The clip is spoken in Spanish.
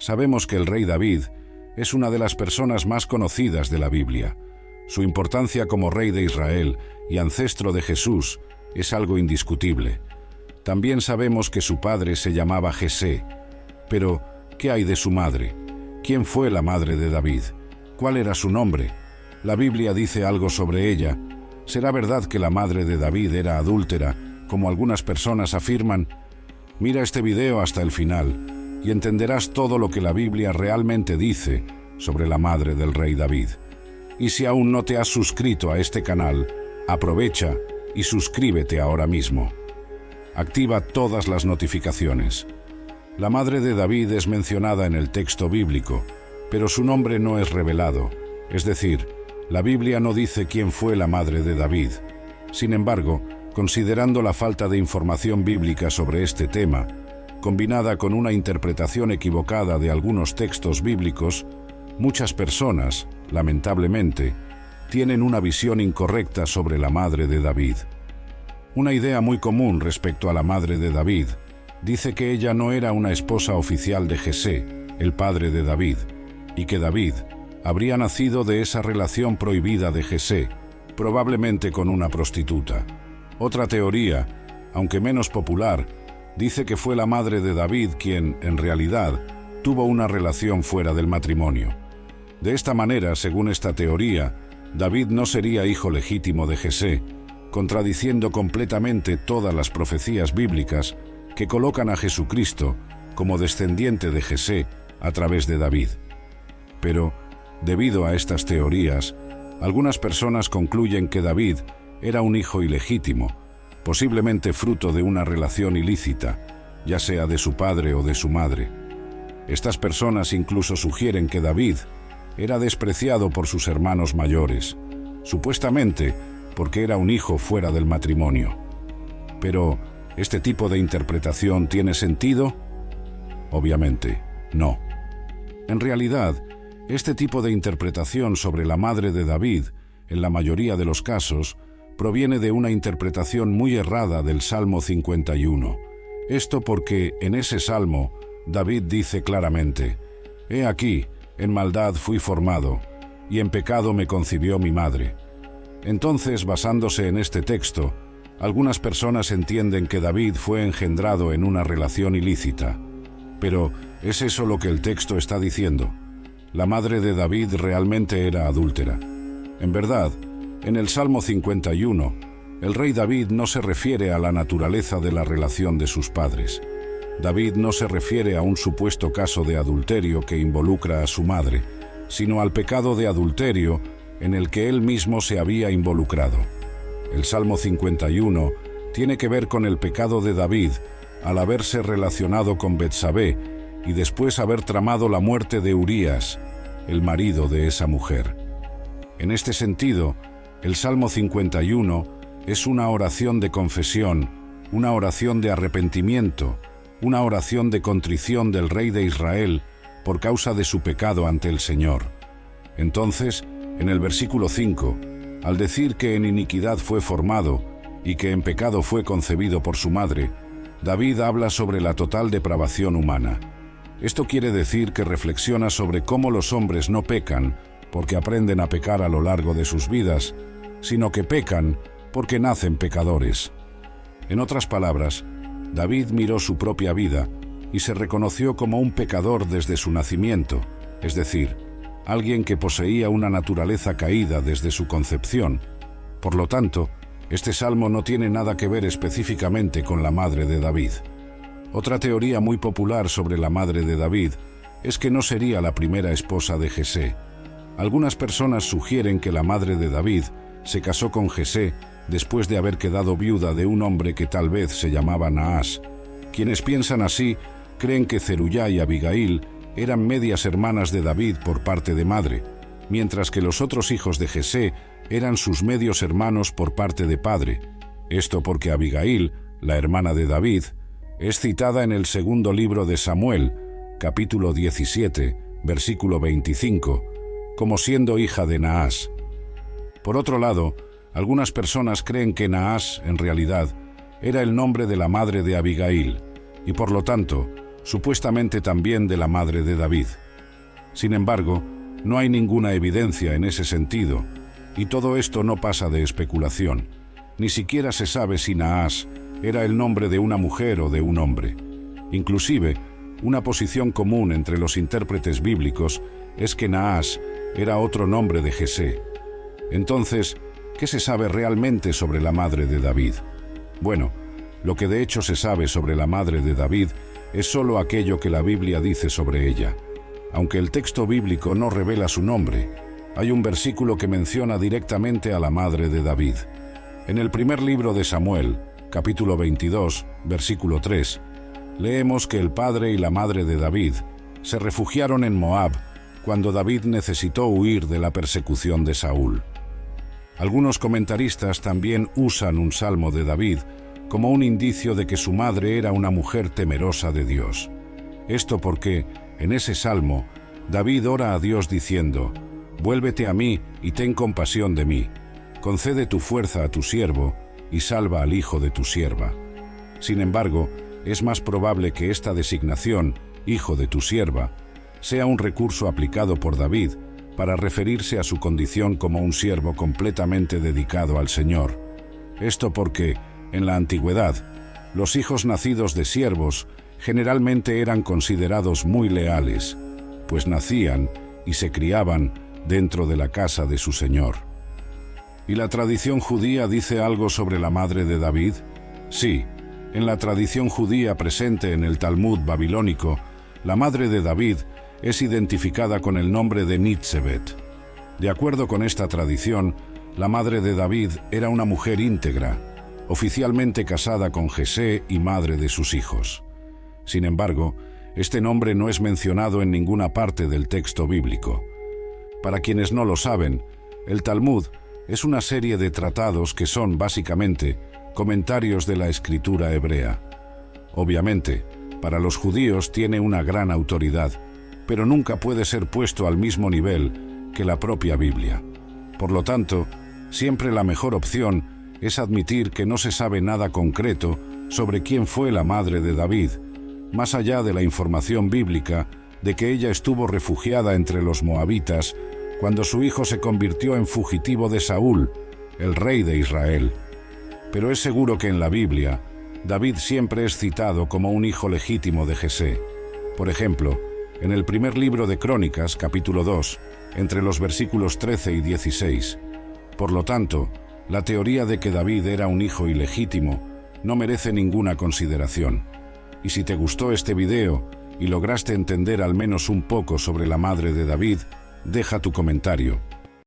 Sabemos que el rey David es una de las personas más conocidas de la Biblia. Su importancia como rey de Israel y ancestro de Jesús es algo indiscutible. También sabemos que su padre se llamaba Jesé. Pero, ¿qué hay de su madre? ¿Quién fue la madre de David? ¿Cuál era su nombre? La Biblia dice algo sobre ella. ¿Será verdad que la madre de David era adúltera, como algunas personas afirman? Mira este video hasta el final y entenderás todo lo que la Biblia realmente dice sobre la madre del rey David. Y si aún no te has suscrito a este canal, aprovecha y suscríbete ahora mismo. Activa todas las notificaciones. La madre de David es mencionada en el texto bíblico, pero su nombre no es revelado, es decir, la Biblia no dice quién fue la madre de David. Sin embargo, considerando la falta de información bíblica sobre este tema, combinada con una interpretación equivocada de algunos textos bíblicos, muchas personas, lamentablemente, tienen una visión incorrecta sobre la madre de David. Una idea muy común respecto a la madre de David dice que ella no era una esposa oficial de Jesé, el padre de David, y que David habría nacido de esa relación prohibida de Jesé, probablemente con una prostituta. Otra teoría, aunque menos popular, dice que fue la madre de David quien, en realidad, tuvo una relación fuera del matrimonio. De esta manera, según esta teoría, David no sería hijo legítimo de Jesé, contradiciendo completamente todas las profecías bíblicas que colocan a Jesucristo como descendiente de Jesé a través de David. Pero, debido a estas teorías, algunas personas concluyen que David era un hijo ilegítimo, posiblemente fruto de una relación ilícita, ya sea de su padre o de su madre. Estas personas incluso sugieren que David era despreciado por sus hermanos mayores, supuestamente porque era un hijo fuera del matrimonio. Pero, ¿este tipo de interpretación tiene sentido? Obviamente, no. En realidad, este tipo de interpretación sobre la madre de David, en la mayoría de los casos, proviene de una interpretación muy errada del Salmo 51. Esto porque en ese salmo, David dice claramente: «He aquí, en maldad fui formado, y en pecado me concibió mi madre». Entonces, basándose en este texto, algunas personas entienden que David fue engendrado en una relación ilícita. Pero, ¿es eso lo que el texto está diciendo? La madre de David realmente era adúltera. En verdad, en el Salmo 51, el rey David no se refiere a la naturaleza de la relación de sus padres. David no se refiere a un supuesto caso de adulterio que involucra a su madre, sino al pecado de adulterio en el que él mismo se había involucrado. El Salmo 51 tiene que ver con el pecado de David al haberse relacionado con Betsabé y después haber tramado la muerte de Urías, el marido de esa mujer. En este sentido, el Salmo 51 es una oración de confesión, una oración de arrepentimiento, una oración de contrición del rey de Israel por causa de su pecado ante el Señor. Entonces, en el versículo 5, al decir que en iniquidad fue formado y que en pecado fue concebido por su madre, David habla sobre la total depravación humana. Esto quiere decir que reflexiona sobre cómo los hombres no pecan porque aprenden a pecar a lo largo de sus vidas, sino que pecan porque nacen pecadores. En otras palabras, David miró su propia vida y se reconoció como un pecador desde su nacimiento, es decir, alguien que poseía una naturaleza caída desde su concepción. Por lo tanto, este salmo no tiene nada que ver específicamente con la madre de David. Otra teoría muy popular sobre la madre de David es que no sería la primera esposa de Jesé. Algunas personas sugieren que la madre de David se casó con Jesé después de haber quedado viuda de un hombre que tal vez se llamaba Naas. Quienes piensan así creen que Zeruyá y Abigail eran medias hermanas de David por parte de madre, mientras que los otros hijos de Jesé eran sus medios hermanos por parte de padre. Esto porque Abigail, la hermana de David, es citada en el segundo libro de Samuel, capítulo 17, versículo 25, como siendo hija de Naas. Por otro lado, algunas personas creen que Naas, en realidad, era el nombre de la madre de Abigail, y por lo tanto, supuestamente también de la madre de David. Sin embargo, no hay ninguna evidencia en ese sentido, y todo esto no pasa de especulación. Ni siquiera se sabe si Naas era el nombre de una mujer o de un hombre. Inclusive, una posición común entre los intérpretes bíblicos es que Naas era otro nombre de Jesé. Entonces, ¿qué se sabe realmente sobre la madre de David? Bueno, lo que de hecho se sabe sobre la madre de David es solo aquello que la Biblia dice sobre ella. Aunque el texto bíblico no revela su nombre, hay un versículo que menciona directamente a la madre de David. En el primer libro de Samuel, capítulo 22, versículo 3, leemos que el padre y la madre de David se refugiaron en Moab cuando David necesitó huir de la persecución de Saúl. Algunos comentaristas también usan un salmo de David como un indicio de que su madre era una mujer temerosa de Dios. Esto porque, en ese salmo, David ora a Dios diciendo: «Vuélvete a mí y ten compasión de mí. Concede tu fuerza a tu siervo y salva al hijo de tu sierva». Sin embargo, es más probable que esta designación, hijo de tu sierva, sea un recurso aplicado por David para referirse a su condición como un siervo completamente dedicado al Señor. Esto porque, en la antigüedad, los hijos nacidos de siervos generalmente eran considerados muy leales, pues nacían y se criaban dentro de la casa de su Señor. ¿Y la tradición judía dice algo sobre la madre de David? Sí, en la tradición judía presente en el Talmud babilónico, la madre de David es identificada con el nombre de Nitzebet. De acuerdo con esta tradición, la madre de David era una mujer íntegra, oficialmente casada con Jesé y madre de sus hijos. Sin embargo, este nombre no es mencionado en ninguna parte del texto bíblico. Para quienes no lo saben, el Talmud es una serie de tratados que son, básicamente, comentarios de la escritura hebrea. Obviamente, para los judíos tiene una gran autoridad, pero nunca puede ser puesto al mismo nivel que la propia Biblia. Por lo tanto, siempre la mejor opción es admitir que no se sabe nada concreto sobre quién fue la madre de David, más allá de la información bíblica de que ella estuvo refugiada entre los moabitas cuando su hijo se convirtió en fugitivo de Saúl, el rey de Israel. Pero es seguro que en la Biblia, David siempre es citado como un hijo legítimo de Jesé. Por ejemplo, en el primer libro de Crónicas, capítulo 2, entre los versículos 13 y 16. Por lo tanto, la teoría de que David era un hijo ilegítimo no merece ninguna consideración. Y si te gustó este video y lograste entender al menos un poco sobre la madre de David, deja tu comentario.